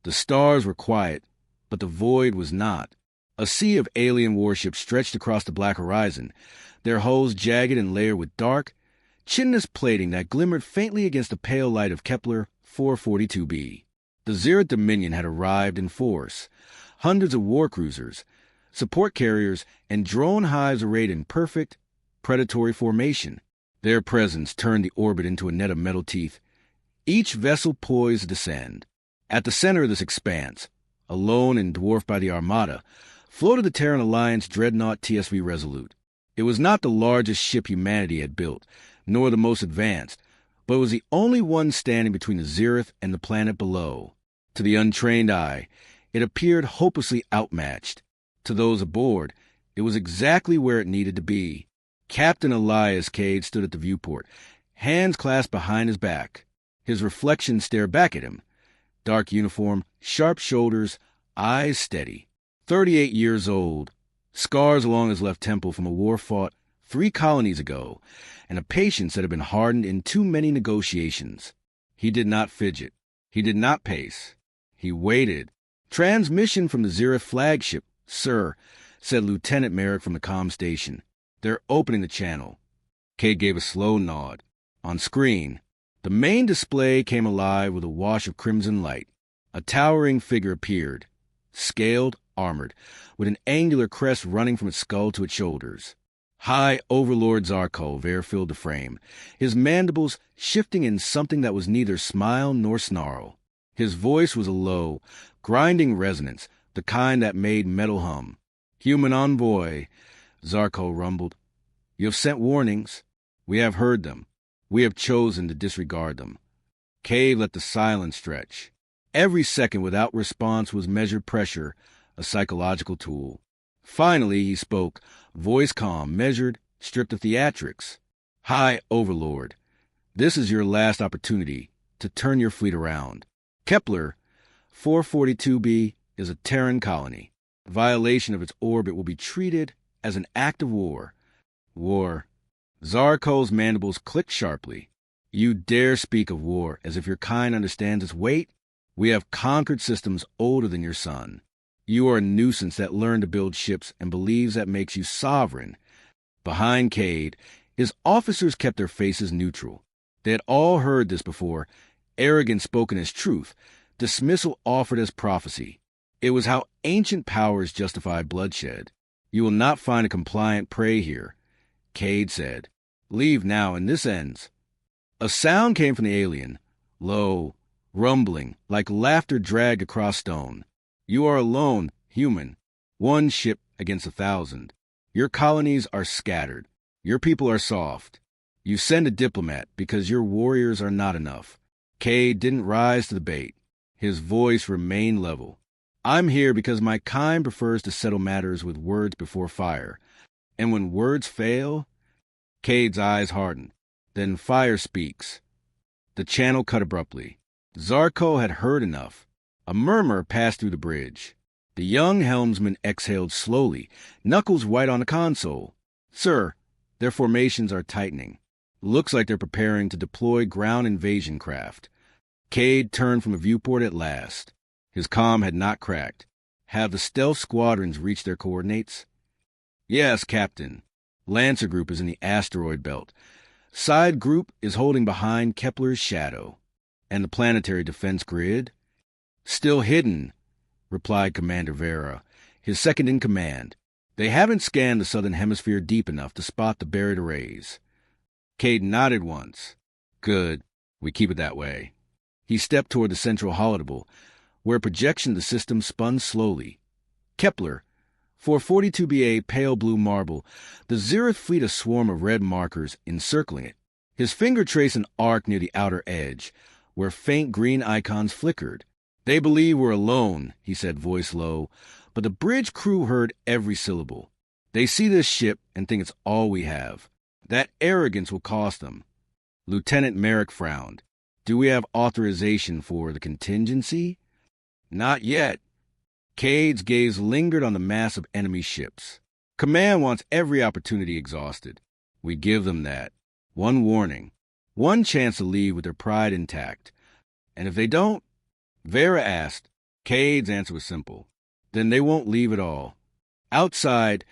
The stars were quiet, but the void was not. A sea of alien warships stretched across the black horizon, their hulls jagged and layered with dark, chitinous plating that glimmered faintly against the pale light of Kepler 442b. The Zeroth Dominion had arrived in force. Hundreds of war cruisers, support carriers, and drone hives arrayed in perfect, predatory formation. Their presence turned the orbit into a net of metal teeth, each vessel poised to descend. At the center of this expanse, alone and dwarfed by the Armada, floated the Terran Alliance dreadnought TSV Resolute. It was not the largest ship humanity had built, nor the most advanced, but it was the only one standing between the Zeroth and the planet below. To the untrained eye, it appeared hopelessly outmatched. To those aboard, it was exactly where it needed to be. Captain Elias Cade stood at the viewport, hands clasped behind his back. His reflection stared back at him. Dark uniform, sharp shoulders, eyes steady. 38 years old, scars along his left temple from a war fought 3 colonies ago, and a patience that had been hardened in too many negotiations. He did not fidget. He did not pace. He waited. "Transmission from the Zeroth flagship, sir," said Lieutenant Merrick from the comm station. "They're opening the channel." Cade gave a slow nod. On screen, the main display came alive with a wash of crimson light. A towering figure appeared, scaled, armored, with an angular crest running from its skull to its shoulders. High Overlord Zarko there filled the frame, his mandibles shifting in something that was neither smile nor snarl. His voice was a low, grinding resonance, the kind that made metal hum. "Human envoy," Zarko rumbled. "You have sent warnings. We have heard them. We have chosen to disregard them." Cade let the silence stretch. Every second without response was measured pressure, a psychological tool. Finally he spoke, voice calm, measured, stripped of theatrics. "High Overlord, this is your last opportunity to turn your fleet around. Kepler 442b is a Terran colony. Violation of its orbit will be treated as an act of war. War." Zarko's mandibles clicked sharply. "You dare speak of war as if your kind understands its weight? We have conquered systems older than your sun. You are a nuisance that learned to build ships and believes that makes you sovereign." Behind Cade, his officers kept their faces neutral. They had all heard this before, arrogance spoken as truth, dismissal offered as prophecy. It was how ancient powers justified bloodshed. "You will not find a compliant prey here," Cade said. "Leave now, and this ends." A sound came from the alien, low, rumbling, like laughter dragged across stone. "You are alone, human. One ship against 1,000. Your colonies are scattered. Your people are soft. You send a diplomat because your warriors are not enough." Cade didn't rise to the bait. His voice remained level. "I'm here because my kind prefers to settle matters with words before fire. And when words fail..." Cade's eyes hardened. "Then fire speaks." The channel cut abruptly. Zarko had heard enough. A murmur passed through the bridge. The young helmsman exhaled slowly, knuckles white on the console. "Sir, their formations are tightening. Looks like they're preparing to deploy ground invasion craft." Cade turned from a viewport at last. His comm had not cracked. "Have the stealth squadrons reached their coordinates?" "Yes, Captain. Lancer Group is in the asteroid belt. Side Group is holding behind Kepler's shadow. And the planetary defense grid?" "Still hidden," replied Commander Vera, his second in command. "They haven't scanned the southern hemisphere deep enough to spot the buried arrays." Cade nodded once. "Good. We keep it that way." He stepped toward the central holodable, where a projection of the system spun slowly. Kepler 442BA pale blue marble, the Zeroth fleet a swarm of red markers encircling it. His finger traced an arc near the outer edge, where faint green icons flickered. "They believe we're alone," he said, voice low, but the bridge crew heard every syllable. "They see this ship and think it's all we have. That arrogance will cost them." Lieutenant Merrick frowned. "Do we have authorization for the contingency?" "Not yet." Cade's gaze lingered on the mass of enemy ships. "Command wants every opportunity exhausted. We give them that. One warning. One chance to leave with their pride intact. And if they don't..." Vera asked, Cade's answer was simple. Then they won't leave at all. Outside,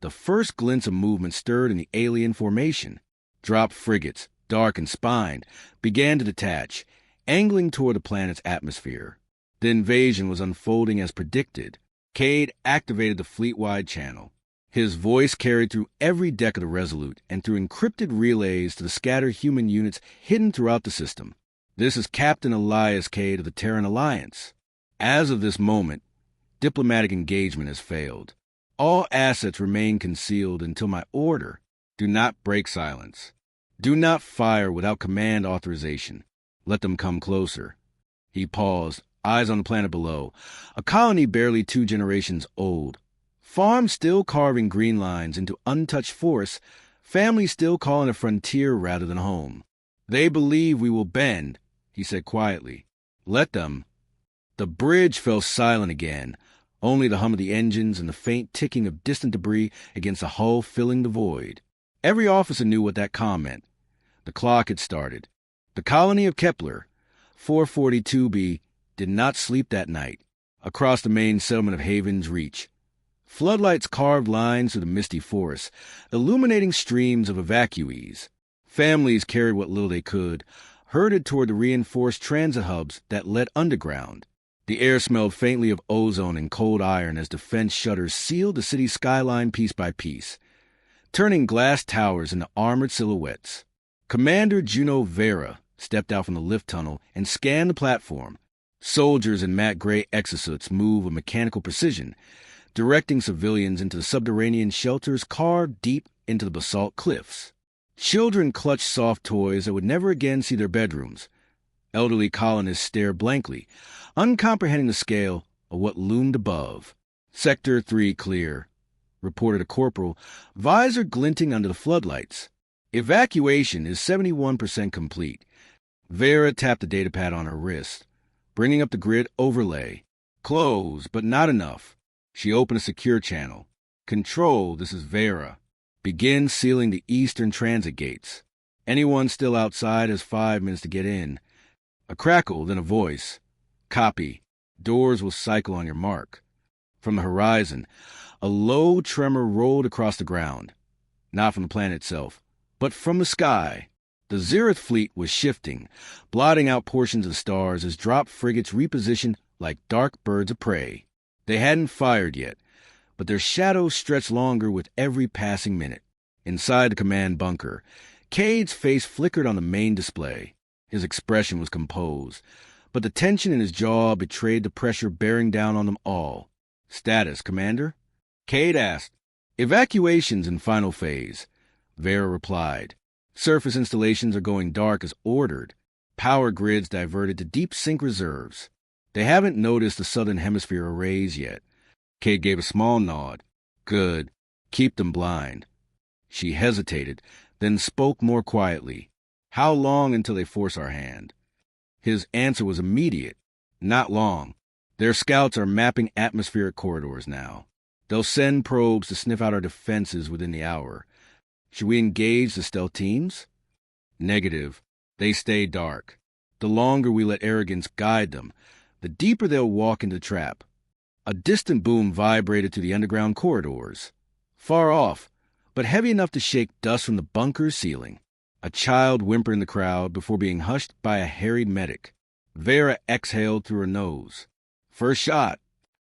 the first glints of movement stirred in the alien formation. Drop frigates, dark and spined, began to detach, angling toward the planet's atmosphere. The invasion was unfolding as predicted. Cade activated the fleet-wide channel. His voice carried through every deck of the Resolute and through encrypted relays to the scattered human units hidden throughout the system. This is Captain Elias Cade of the Terran Alliance. As of this moment, diplomatic engagement has failed. All assets remain concealed until my order. Do not break silence. Do not fire without command authorization. Let them come closer. He paused, eyes on the planet below, a colony barely 2 generations old. Farms still carving green lines into untouched forests, families still calling it a frontier rather than home. They believe we will bend, he said quietly. Let them. The bridge fell silent again, only the hum of the engines and the faint ticking of distant debris against the hull filling the void. Every officer knew what that comm meant. The clock had started. The colony of Kepler, 442b, did not sleep that night. Across the main settlement of Haven's Reach, floodlights carved lines through the misty forest, illuminating streams of evacuees. Families carried what little they could, herded toward the reinforced transit hubs that led underground. The air smelled faintly of ozone and cold iron as defense shutters sealed the city's skyline piece by piece, turning glass towers into armored silhouettes. Commander Juno Vera stepped out from the lift tunnel and scanned the platform. Soldiers in matte gray exosuits move with mechanical precision, directing civilians into the subterranean shelters carved deep into the basalt cliffs. Children clutched soft toys that would never again see their bedrooms. Elderly colonists stared blankly, uncomprehending the scale of what loomed above. Sector 3 clear, reported a corporal, visor glinting under the floodlights. Evacuation is 71% complete. Vera tapped the datapad on her wrist, bringing up the grid overlay. Close, but not enough. She opened a secure channel. Control, this is Vera. Begin sealing the eastern transit gates. Anyone still outside has 5 minutes to get in. A crackle, then a voice. Copy. Doors will cycle on your mark. From the horizon, a low tremor rolled across the ground. Not from the planet itself, but from the sky. The Zereth fleet was shifting, blotting out portions of the stars as drop frigates repositioned like dark birds of prey. They hadn't fired yet, but their shadows stretched longer with every passing minute. Inside the command bunker, Cade's face flickered on the main display. His expression was composed, but the tension in his jaw betrayed the pressure bearing down on them all. Status, Commander? Cade asked. Evacuation's in final phase. Vera replied. Surface installations are going dark as ordered. Power grids diverted to deep sink reserves. They haven't noticed the southern hemisphere arrays yet. Cade gave a small nod. Good. Keep them blind. She hesitated, then spoke more quietly. How long until they force our hand? His answer was immediate. Not long. Their scouts are mapping atmospheric corridors now. They'll send probes to sniff out our defenses within the hour. Should we engage the stealth teams? Negative. They stay dark. The longer we let arrogance guide them, the deeper they'll walk into the trap. A distant boom vibrated through the underground corridors. Far off, but heavy enough to shake dust from the bunker's ceiling. A child whimpered in the crowd before being hushed by a harried medic. Vera exhaled through her nose. First shot.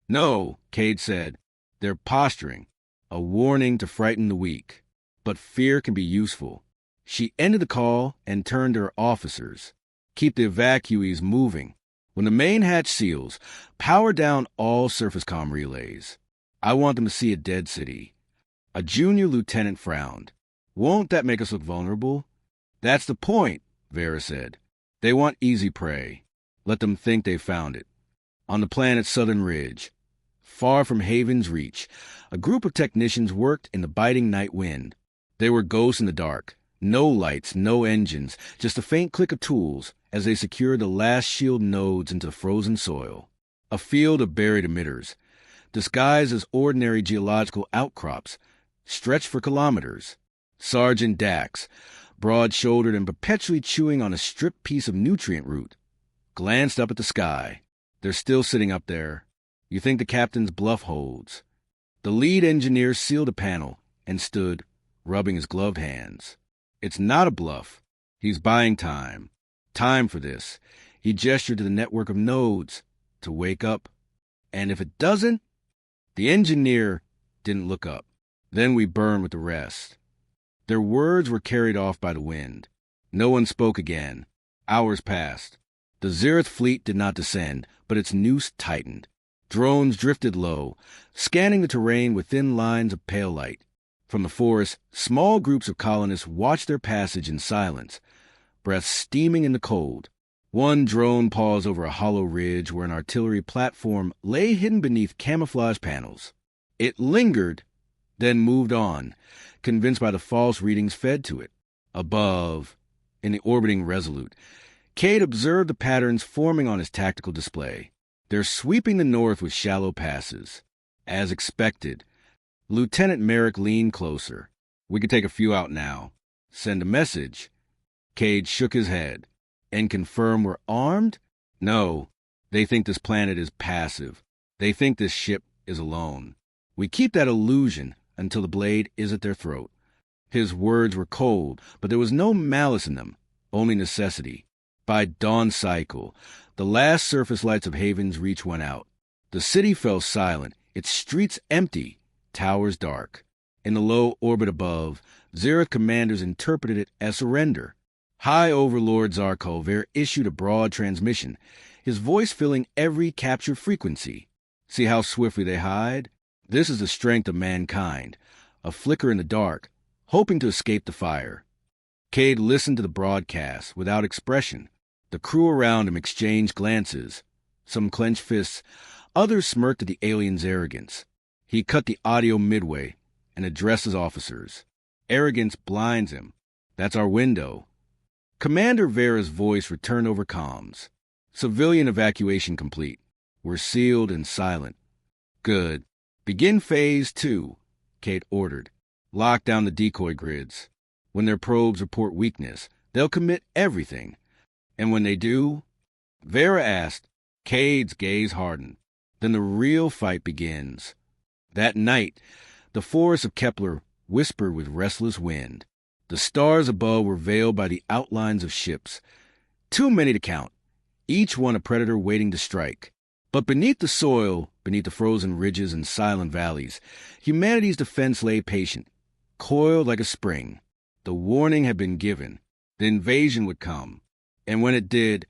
No, Cade said. They're posturing. A warning to frighten the weak. But fear can be useful. She ended the call and turned to her officers. Keep the evacuees moving. When the main hatch seals, power down all surface comm relays. I want them to see a dead city. A junior lieutenant frowned. Won't that make us look vulnerable? That's the point, Vera said. They want easy prey. Let them think they found it. On the planet's southern ridge, far from Haven's Reach, a group of technicians worked in the biting night wind. They were ghosts in the dark. No lights, no engines, just a faint click of tools as they secured the last shield nodes into the frozen soil. A field of buried emitters, disguised as ordinary geological outcrops, stretched for kilometers. Sergeant Dax, broad-shouldered and perpetually chewing on a stripped piece of nutrient root, glanced up at the sky. They're still sitting up there. You think the captain's bluff holds. The lead engineer sealed a panel and stood, rubbing his gloved hands. It's not a bluff. He's buying time. Time for this. He gestured to the network of nodes to wake up. And if it doesn't, the engineer didn't look up. Then we burn with the rest. Their words were carried off by the wind. No one spoke again. Hours passed. The Zereth fleet did not descend, but its noose tightened. Drones drifted low, scanning the terrain with thin lines of pale light. From the forest, small groups of colonists watched their passage in silence, breath steaming in the cold. One drone paused over a hollow ridge where an artillery platform lay hidden beneath camouflage panels. It lingered, then moved on, convinced by the false readings fed to it. Above, in the orbiting Resolute, Cade observed the patterns forming on his tactical display. They're sweeping the north with shallow passes. As expected, Lieutenant Merrick leaned closer. We could take a few out now. Send a message. Cade shook his head. And confirm we're armed? No. They think this planet is passive. They think this ship is alone. We keep that illusion until the blade is at their throat. His words were cold, but there was no malice in them, only necessity. By dawn cycle, the last surface lights of Haven's Reach went out. The city fell silent, its streets empty, towers dark. In the low orbit above, Zereth commanders interpreted it as surrender. High Overlord Zarkover issued a broad transmission, his voice filling every captured frequency. See how swiftly they hide? This is the strength of mankind, a flicker in the dark, hoping to escape the fire. Cade listened to the broadcast without expression. The crew around him exchanged glances. Some clenched fists, others smirked at the alien's arrogance. He cut the audio midway and addressed his officers. Arrogance blinds him. That's our window. Commander Vera's voice returned over comms. Civilian evacuation complete. We're sealed and silent. Good. Begin Phase 2, Cade ordered. Lock down the decoy grids. When their probes report weakness, they'll commit everything. And when they do, Vera asked, Cade's gaze hardened. Then the real fight begins. That night, the forests of Kepler whispered with restless wind. The stars above were veiled by the outlines of ships. Too many to count, each one a predator waiting to strike. But beneath the soil, beneath the frozen ridges and silent valleys, humanity's defense lay patient, coiled like a spring. The warning had been given. The invasion would come. And when it did,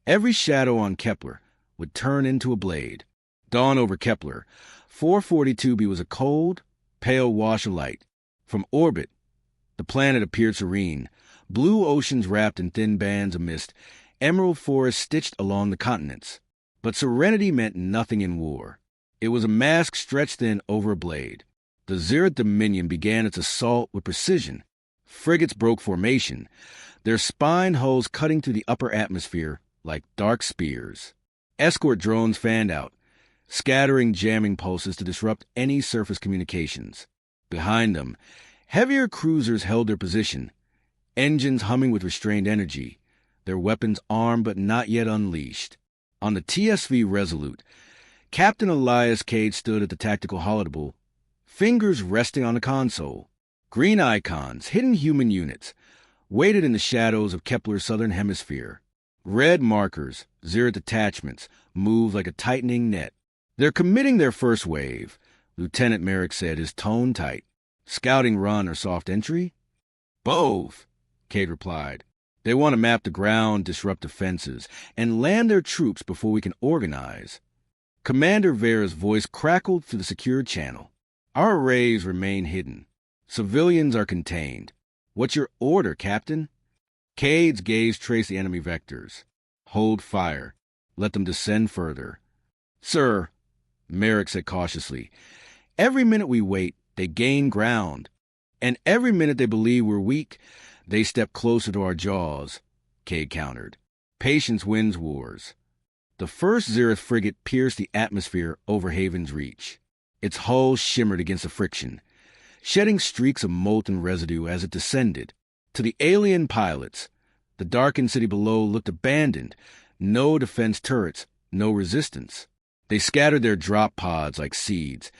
every shadow on Kepler would turn into a blade. Dawn over Kepler, 442b was a cold, pale wash of light. From orbit, the planet appeared serene, blue oceans wrapped in thin bands of mist, emerald forests stitched along the continents. But serenity meant nothing in war. It was a mask stretched thin over a blade. The Zereth Dominion began its assault with precision. Frigates broke formation, their spine hulls cutting through the upper atmosphere like dark spears. Escort drones fanned out, scattering jamming pulses to disrupt any surface communications. Behind them, heavier cruisers held their position, engines humming with restrained energy, their weapons armed but not yet unleashed. On the TSV Resolute, Captain Elias Cade stood at the tactical holodeck, fingers resting on the console. Green icons, hidden human units, waited in the shadows of Kepler's southern hemisphere. Red markers, Zereth detachments, moved like a tightening net. They're committing their first wave, Lieutenant Merrick said, his tone tight. Scouting run or soft entry? Both, Cade replied. They want to map the ground, disrupt defenses, and land their troops before we can organize. Commander Vera's voice crackled through the secured channel. Our arrays remain hidden. Civilians are contained. What's your order, Captain? Cade's gaze traced the enemy vectors. Hold fire. Let them descend further. Sir, Merrick said cautiously, every minute we wait, they gain ground. And every minute they believe we're weak, they step closer to our jaws, Cade countered. Patience wins wars. The first Zereth frigate pierced the atmosphere over Haven's Reach. Its hull shimmered against the friction, shedding streaks of molten residue as it descended. To the alien pilots, the darkened city below looked abandoned, no defense turrets, No resistance. They scattered their drop pods like seeds,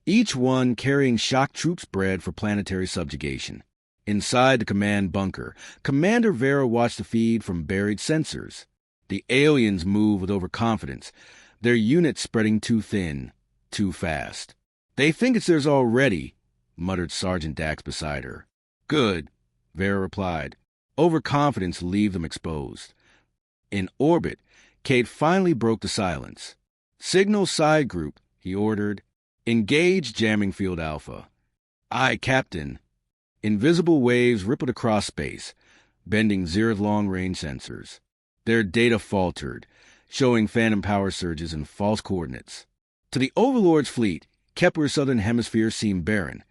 each one carrying shock troops bred for planetary subjugation. Inside the command bunker, Commander Vera watched the feed from buried sensors. The aliens move with overconfidence, their units spreading too thin, too fast. "They think it's theirs already," muttered Sergeant Dax beside her. "Good," Vera replied. Overconfidence leave them exposed. In orbit, Cade finally broke the silence. "Signal side group," he ordered. "Engage jamming field Alpha." "Aye, Captain." Invisible waves rippled across space, bending Zereth long-range sensors. Their data faltered, showing phantom power surges and false coordinates. To the Overlord's fleet, Kepler's southern hemisphere seemed barren,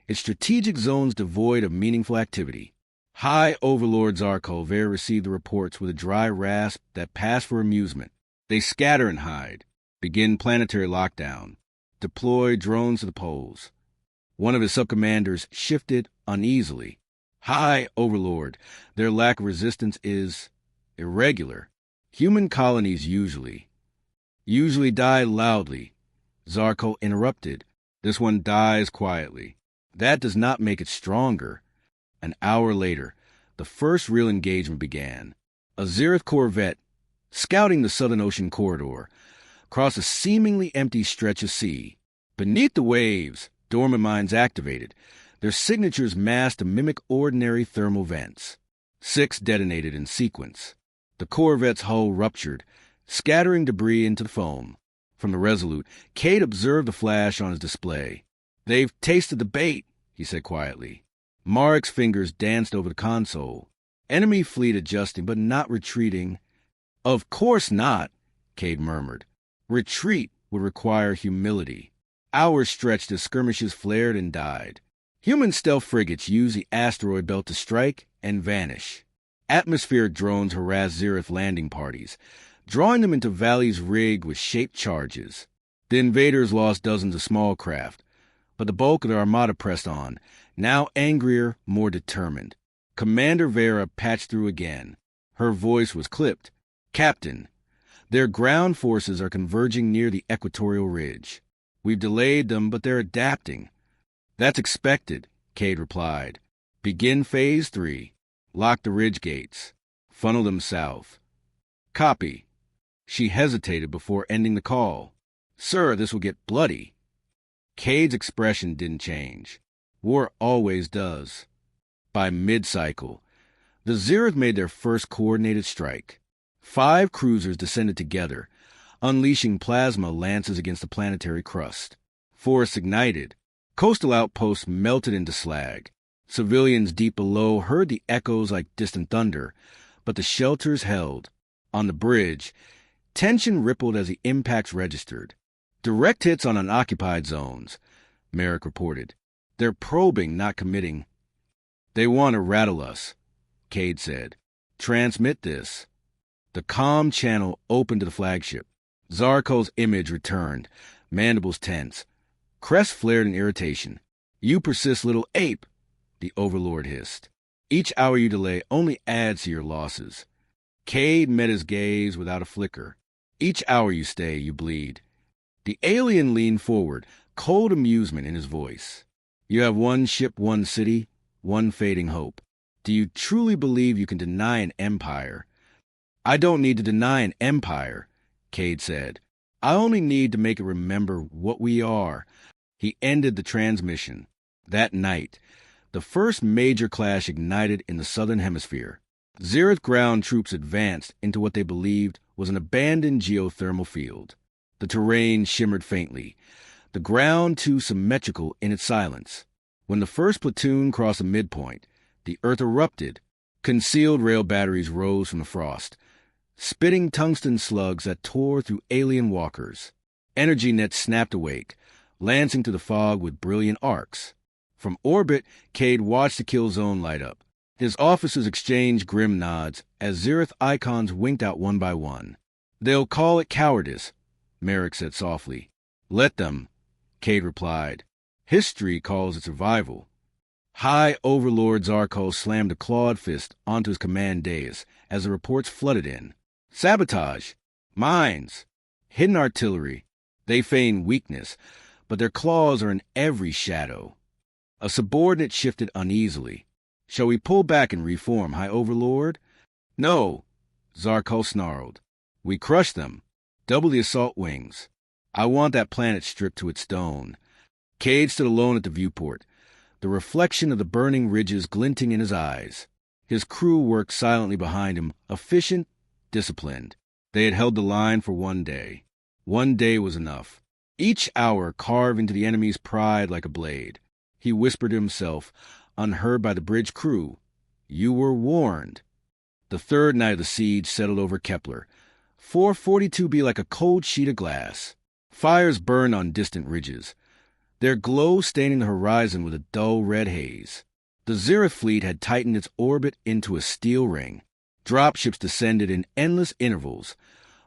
its strategic zones devoid of meaningful activity. High Overlord Zarko Vera received the reports with a dry rasp that passed for amusement. They scatter and hide, begin planetary lockdown, deploy drones to the poles. One of his subcommanders shifted uneasily. "High Overlord, their lack of resistance is irregular. Human colonies usually die loudly." Zarko interrupted. "This one dies quietly. That does not make it stronger." An hour later, the first real engagement began. A Zereth corvette, scouting the Southern Ocean corridor, crossed a seemingly empty stretch of sea. Beneath the waves, dormant mines activated, their signatures masked to mimic ordinary thermal vents. 6 detonated in sequence. The corvette's hull ruptured, scattering debris into the foam. From the Resolute, Cade observed the flash on his display. "They've tasted the bait," he said quietly. Marek's fingers danced over the console. Enemy fleet adjusting, but not retreating. "Of course not," Cade murmured. "Retreat would require humility." Hours stretched as skirmishes flared and died. Human stealth frigates used the asteroid belt to strike and vanish. Atmospheric drones harassed Zereth landing parties, drawing them into valleys rigged with shaped charges. The invaders lost dozens of small craft, but the bulk of their armada pressed on, now angrier, more determined. Commander Vera patched through again. Her voice was clipped. "Captain, their ground forces are converging near the equatorial ridge. We've delayed them, but they're adapting." "That's expected," Cade replied. "Begin Phase 3. Lock the ridge gates. Funnel them south." "Copy." She hesitated before ending the call. "Sir, this will get bloody." Cade's expression didn't change. War always does. By mid-cycle, the Zereth made their first coordinated strike. 5 cruisers descended together, unleashing plasma lances against the planetary crust. Forests ignited. Coastal outposts melted into slag. Civilians deep below heard the echoes like distant thunder, but the shelters held. On the bridge, tension rippled as the impacts registered. "Direct hits on unoccupied zones," Merrick reported. "They're probing, not committing." "They want to rattle us," Cade said. "Transmit this." The comm channel opened to the flagship. Zarko's image returned, mandibles tense. Crest flared in irritation. "You persist, little ape," the Overlord hissed. "Each hour you delay only adds to your losses." Cade met his gaze without a flicker. "Each hour you stay, you bleed." The alien leaned forward, cold amusement in his voice. "You have one ship, one city, one fading hope. Do you truly believe you can deny an empire?" "I don't need to deny an empire," Cade said. "I only need to make it remember what we are." He ended the transmission. That night, the first major clash ignited in the southern hemisphere. Zereth ground troops advanced into what they believed was an abandoned geothermal field. The terrain shimmered faintly, the ground too symmetrical in its silence. When the first platoon crossed the midpoint, the earth erupted. Concealed rail batteries rose from the frost, spitting tungsten slugs that tore through alien walkers. Energy nets snapped awake, lancing through the fog with brilliant arcs. From orbit, Cade watched the kill zone light up. His officers exchanged grim nods as Zereth icons winked out one by one. "They'll call it cowardice," Merrick said softly. "Let them," Cade replied. "History calls it survival." High Overlord Zarko slammed a clawed fist onto his command dais as the reports flooded in. "Sabotage! Mines! Hidden artillery. They feign weakness, but their claws are in every shadow. A subordinate shifted uneasily. Shall we pull back and reform, High Overlord? No, Zarko snarled. We crush them. Double the assault wings. I want that planet stripped to its stone. Cade stood alone at the viewport, the reflection of the burning ridges glinting in his eyes. His crew worked silently behind him, efficient, disciplined. They had held the line for one day. One day was enough. Each hour carved into the enemy's pride like a blade. He whispered to himself, unheard by the bridge crew, "You were warned." The third night of the siege settled over Kepler. 442b like a cold sheet of glass. Fires burned on distant ridges, their glow staining the horizon with a dull red haze. The Zereth fleet had tightened its orbit into a steel ring. Dropships descended in endless intervals,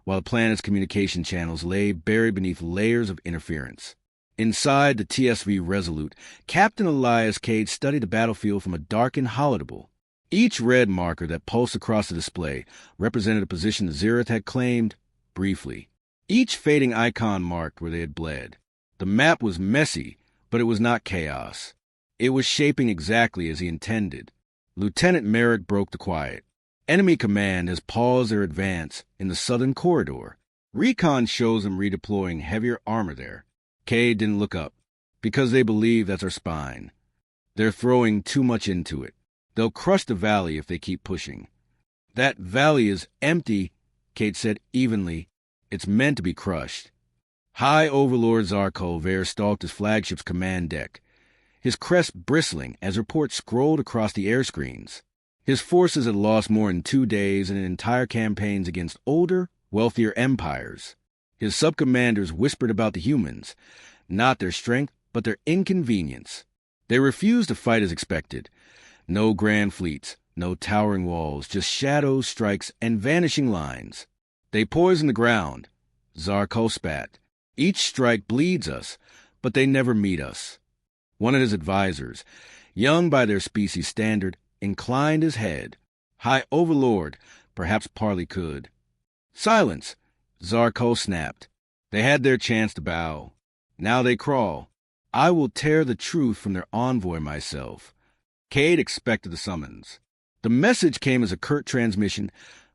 while the planet's communication channels lay buried beneath layers of interference. Inside the TSV Resolute, Captain Elias Cade studied the battlefield from a darkened holodeble. Each red marker that pulsed across the display represented a position the Zereth had claimed briefly. Each fading icon marked where they had bled. The map was messy, but it was not chaos. It was shaping exactly as he intended. Lieutenant Merrick broke the quiet. Enemy command has paused their advance in the southern corridor. Recon shows them redeploying heavier armor there. Cade didn't look up, because they believe that's our spine. They're throwing too much into it. They'll crush the valley if they keep pushing. That valley is empty, Cade said evenly. It's meant to be crushed. High Overlord Zarko Ver stalked his flagship's command deck, his crest bristling as reports scrolled across the air screens. His forces had lost more in 2 days in entire campaigns against older, wealthier empires. His sub-commanders whispered about the humans, not their strength, but their inconvenience. They refused to fight as expected. No grand fleets, no towering walls, just shadows, strikes, and vanishing lines. They poison the ground. Zarko spat. Each strike bleeds us, but they never meet us. One of his advisors, young by their species standard, inclined his head. High Overlord, perhaps Parley could. Silence, Zarko snapped. They had their chance to bow. Now they crawl. I will tear the truth from their envoy myself. Cade expected the summons. The message came as a curt transmission.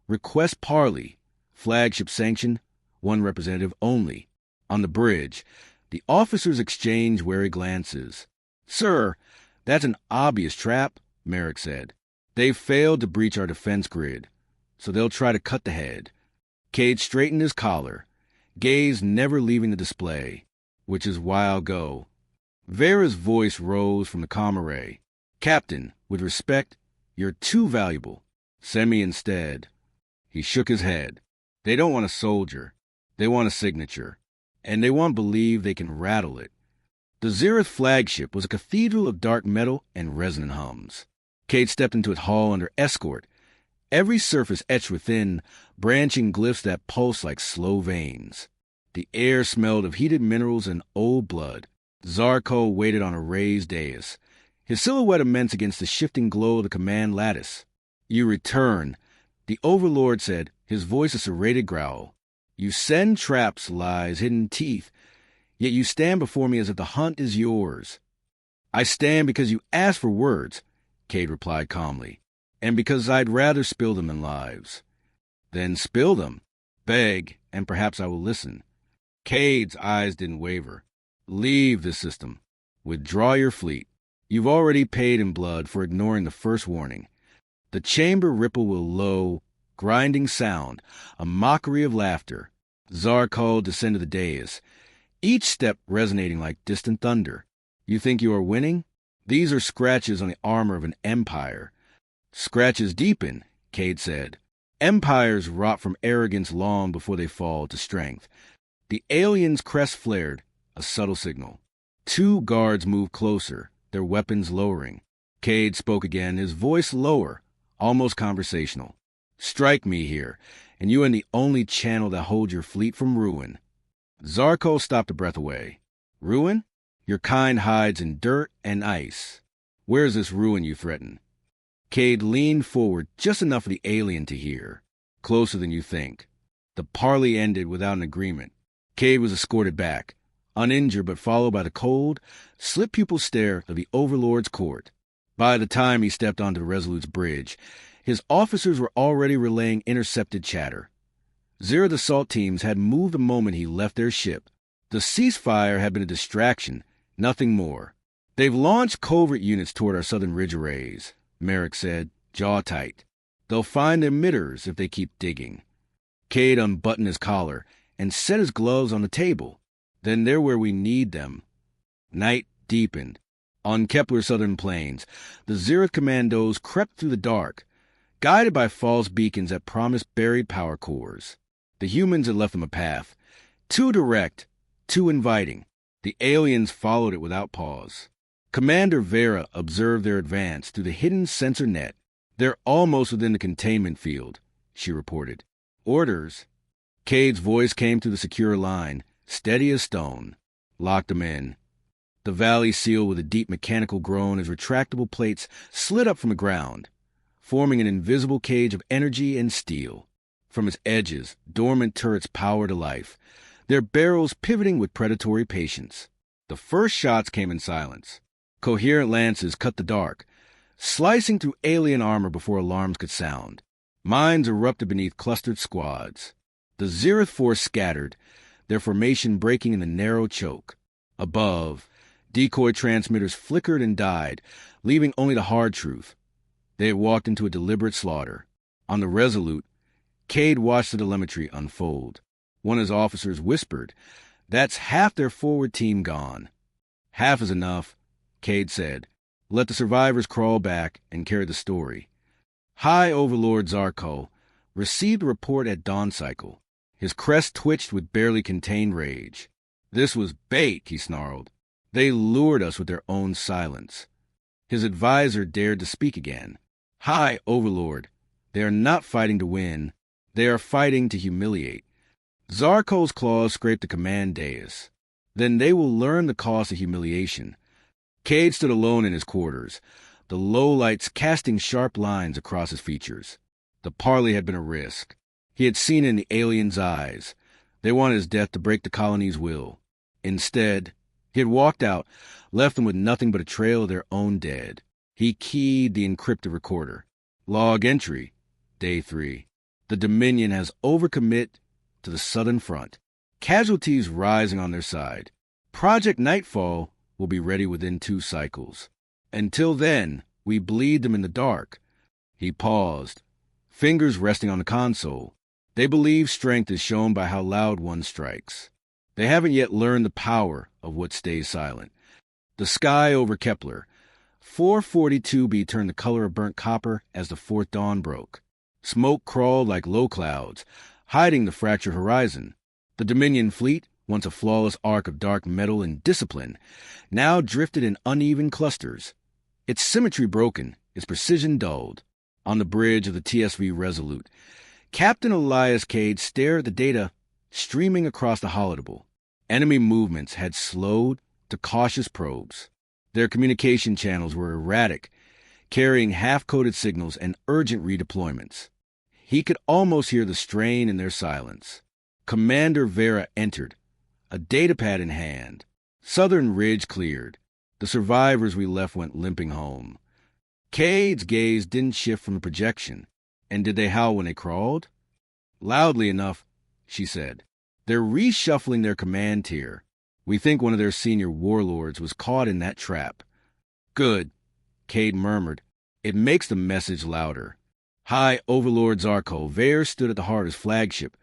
Request Parley. Flagship sanction. One representative only. On the bridge, the officers exchanged wary glances. Sir, that's an obvious trap, Merrick said. They've failed to breach our defense grid, so they'll try to cut the head. Cade straightened his collar, gaze never leaving the display, which is why I'll go. Vera's voice rose from the comm array. Captain, with respect, you're too valuable. Send me instead. He shook his head. They don't want a soldier. They want a signature. And they want to believe they can rattle it. The Zereth flagship was a cathedral of dark metal and resonant hums. Cade stepped into its hall under escort, every surface etched within branching glyphs that pulsed like slow veins. The air smelled of heated minerals and old blood. Zarko waited on a raised dais, his silhouette immense against the shifting glow of the command lattice. You return, the Overlord said, his voice a serrated growl. You send traps, lies, hidden teeth, yet you stand before me as if the hunt is yours. I stand because you asked for words, Cade replied calmly, and because I'd rather spill them than lives. Then spill them. Beg, and perhaps I will listen. Cade's eyes didn't waver. Leave the system. Withdraw your fleet. You've already paid in blood for ignoring the first warning. The chamber rippled with a low, grinding sound, a mockery of laughter. Zarko descended the dais, each step resonating like distant thunder. You think you are winning? These are scratches on the armor of an empire. Scratches deepen, Cade said. Empires rot from arrogance long before they fall to strength. The alien's crest flared, a subtle signal. 2 guards moved closer, their weapons lowering. Cade spoke again, his voice lower, almost conversational. Strike me here, and you are the only channel that holds your fleet from ruin. Zarko stopped a breath away. Ruin? Your kind hides in dirt and ice. Where is this ruin you threaten? Cade leaned forward just enough for the alien to hear. Closer than you think. The parley ended without an agreement. Cade was escorted back, uninjured but followed by the cold, slit-pupil stare of the Overlord's court. By the time he stepped onto the Resolute's bridge, his officers were already relaying intercepted chatter. Zira's assault teams had moved the moment he left their ship. The ceasefire had been a distraction, nothing more. "They've launched covert units toward our southern ridge arrays," Merrick said, jaw tight. "They'll find their emitters if they keep digging." Cade unbuttoned his collar and set his gloves on the table. "Then they're where we need them." Night deepened. On Kepler's southern plains, the Zirith commandos crept through the dark, guided by false beacons that promised buried power cores. The humans had left them a path, too direct, too inviting. The aliens followed it without pause. Commander Vera observed their advance through the hidden sensor net. "They're almost within the containment field," she reported. "Orders." Cade's voice came through the secure line, steady as stone. "Lock them in." The valley sealed with a deep mechanical groan as retractable plates slid up from the ground, forming an invisible cage of energy and steel. From its edges, dormant turrets powered to life, their barrels pivoting with predatory patience. The first shots came in silence. Coherent lances cut the dark, slicing through alien armor before alarms could sound. Mines erupted beneath clustered squads. The Zirith force scattered, their formation breaking in the narrow choke. Above, decoy transmitters flickered and died, leaving only the hard truth. They had walked into a deliberate slaughter. On the Resolute, Cade watched the telemetry unfold. One of his officers whispered, "That's half their forward team gone." "Half is enough," Cade said. "Let the survivors crawl back and carry the story." High Overlord Zarko received a report at dawn cycle. His crest twitched with barely contained rage. "This was bait," he snarled. "They lured us with their own silence." His advisor dared to speak again. "High Overlord, they are not fighting to win. They are fighting to humiliate." Zarko's claws scraped the command dais. "Then they will learn the cost of humiliation." Cade stood alone in his quarters, the low lights casting sharp lines across his features. The parley had been a risk. He had seen it in the aliens' eyes. They wanted his death to break the colony's will. Instead, he had walked out, left them with nothing but a trail of their own dead. He keyed the encrypted recorder. Log entry, Day 3. The Dominion has overcommit to the Southern Front. Casualties rising on their side. Project Nightfall will be ready within 2 cycles. Until then, we bleed them in the dark. He paused, fingers resting on the console. They believe strength is shown by how loud one strikes. They haven't yet learned the power of what stays silent. The sky over Kepler. 442b turned the color of burnt copper as the fourth dawn broke. Smoke crawled like low clouds, hiding the fractured horizon. The Dominion fleet, once a flawless arc of dark metal and discipline, now drifted in uneven clusters. Its symmetry broken, its precision dulled. On the bridge of the TSV Resolute, Captain Elias Cade stared at the data streaming across the holodable. Enemy movements had slowed to cautious probes. Their communication channels were erratic, carrying half-coded signals and urgent redeployments. He could almost hear the strain in their silence. Commander Vera entered, a datapad in hand. Southern Ridge cleared. The survivors we left went limping home. Cade's gaze didn't shift from the projection. And did they howl when they crawled? Loudly enough, she said. They're reshuffling their command tier. We think one of their senior warlords was caught in that trap. Good, Cade murmured. It makes the message louder. High Overlord Zarko, Vare stood at the heart of his flagship,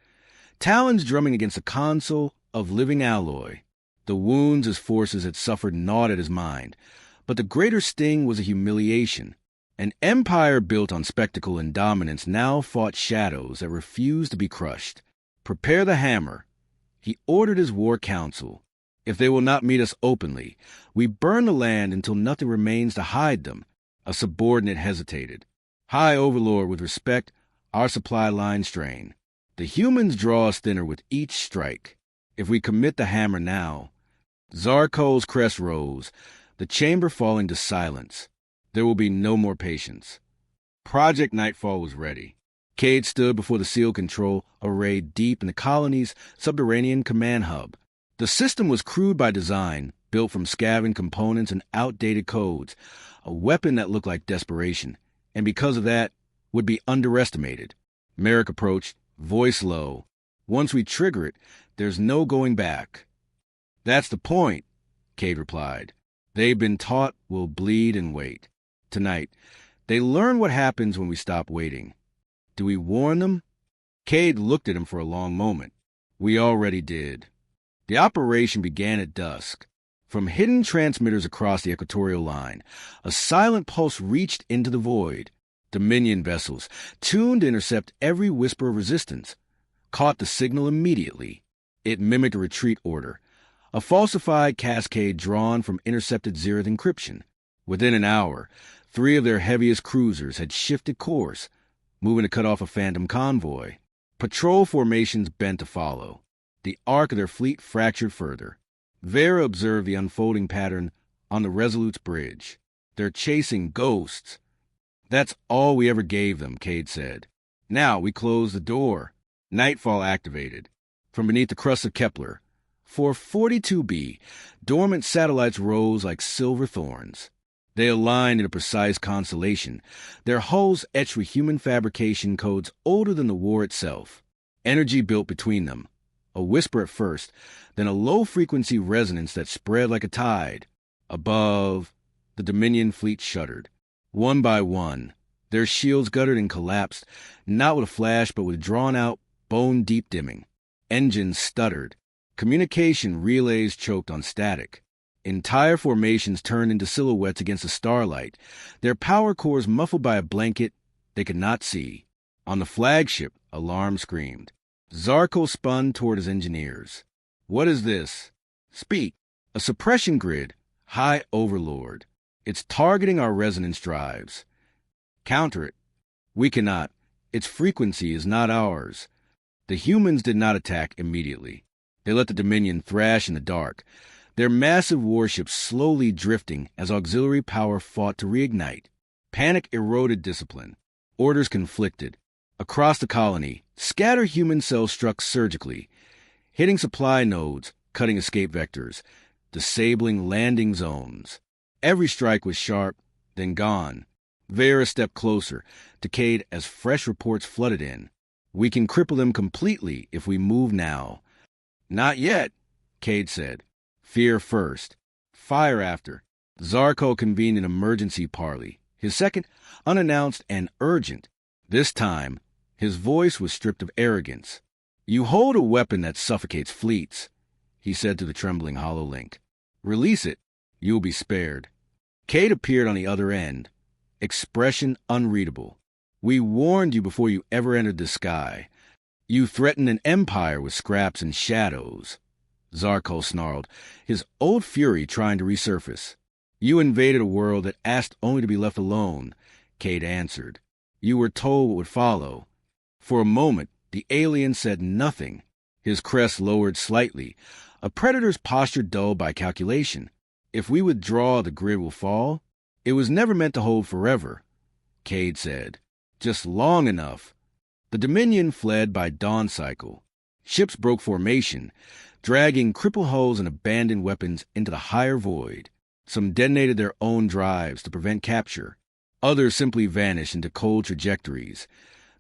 talons drumming against a console of living alloy. The wounds his forces had suffered gnawed at his mind, but the greater sting was a humiliation. An empire built on spectacle and dominance now fought shadows that refused to be crushed. Prepare the hammer, he ordered his war council. If they will not meet us openly, we burn the land until nothing remains to hide them. A subordinate hesitated. High Overlord, with respect, our supply line strain. The humans draw us thinner with each strike. If we commit the hammer now... Zarko's crest rose, the chamber falling to silence. There will be no more patience. Project Nightfall was ready. Cade stood before the SEAL control array deep in the colony's subterranean command hub. The system was crude by design, built from scavenged components and outdated codes, a weapon that looked like desperation, and because of that, would be underestimated. Merrick approached, voice low. Once we trigger it, there's no going back. That's the point, Cade replied. They've been taught we'll bleed and wait. Tonight, they learn what happens when we stop waiting. Do we warn them? Cade looked at him for a long moment. We already did. The operation began at dusk. From hidden transmitters across the equatorial line, a silent pulse reached into the void. Dominion vessels, tuned to intercept every whisper of resistance, caught the signal immediately. It mimicked a retreat order, a falsified cascade drawn from intercepted Zereth encryption. Within an hour, 3 of their heaviest cruisers had shifted course, moving to cut off a phantom convoy. Patrol formations bent to follow. The arc of their fleet fractured further. Vera observed the unfolding pattern on the Resolute's bridge. They're chasing ghosts. That's all we ever gave them, Cade said. Now we close the door. Nightfall activated. From beneath the crust of Kepler, 442b, dormant satellites rose like silver thorns. They aligned in a precise constellation, their hulls etched with human fabrication codes older than the war itself. Energy built between them. A whisper at first, then a low-frequency resonance that spread like a tide. Above, the Dominion fleet shuddered. One by one, their shields guttered and collapsed, not with a flash but with drawn-out, bone-deep dimming. Engines stuttered. Communication relays choked on static. Entire formations turned into silhouettes against the starlight, their power cores muffled by a blanket they could not see. On the flagship, alarm screamed. Zarko spun toward his engineers. What is this? Speak. A suppression grid. High Overlord. It's targeting our resonance drives. Counter it. We cannot. Its frequency is not ours. The humans did not attack immediately. They let the Dominion thrash in the dark, their massive warships slowly drifting as auxiliary power fought to reignite. Panic eroded discipline. Orders conflicted. Across the colony, scattered human cells struck surgically, hitting supply nodes, cutting escape vectors, disabling landing zones. Every strike was sharp, then gone. Vera stepped closer, to Cade as fresh reports flooded in. We can cripple them completely if we move now. Not yet, Cade said. Fear first. Fire after. Zarko convened an emergency parley, his second unannounced and urgent. This time, his voice was stripped of arrogance. You hold a weapon that suffocates fleets, he said to the trembling HoloLink. Release it. You will be spared. Cade appeared on the other end, expression unreadable. We warned you before you ever entered the sky. You threatened an empire with scraps and shadows. Zarko snarled, his old fury trying to resurface. You invaded a world that asked only to be left alone, Cade answered. You were told what would follow. For a moment, the alien said nothing. His crest lowered slightly, a predator's posture dulled by calculation. If we withdraw, the grid will fall. It was never meant to hold forever, Cade said. Just long enough. The Dominion fled by dawn cycle. Ships broke formation, dragging crippled hulls and abandoned weapons into the higher void. Some detonated their own drives to prevent capture. Others simply vanished into cold trajectories,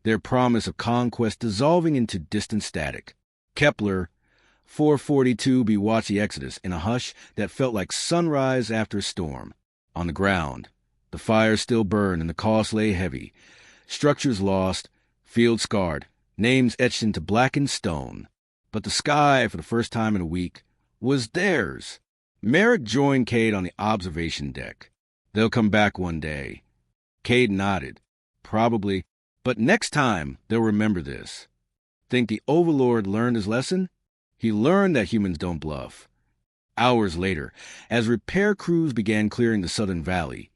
their promise of conquest dissolving into distant static. Kepler 442b watched the exodus in a hush that felt like sunrise after a storm. On the ground, the fires still burned and the cost lay heavy. Structures lost, fields scarred, names etched into blackened stone. But the sky, for the first time in a week, was theirs. Merrick joined Cade on the observation deck. They'll come back one day. Cade nodded. Probably. But next time, they'll remember this. Think the Overlord learned his lesson? He learned that humans don't bluff. Hours later, as repair crews began clearing the southern valley,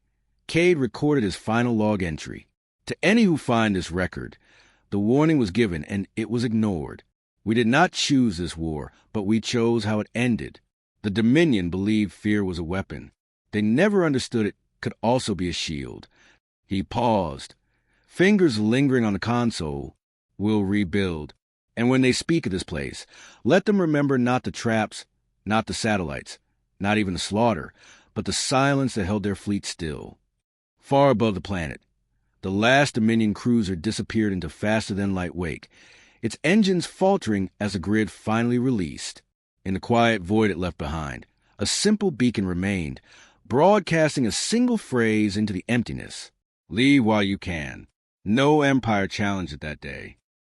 Cade recorded his final log entry. To any who find this record, the warning was given and it was ignored. We did not choose this war, but we chose how it ended. The Dominion believed fear was a weapon. They never understood it could also be a shield. He paused. Fingers lingering on the console will rebuild. And when they speak of this place, let them remember not the traps, not the satellites, not even the slaughter, but the silence that held their fleet still. Far above the planet, the last Dominion cruiser disappeared into faster-than-light wake, its engines faltering as the grid finally released. In the quiet void it left behind, a simple beacon remained, broadcasting a single phrase into the emptiness. Leave while you can. No Empire challenged it that day.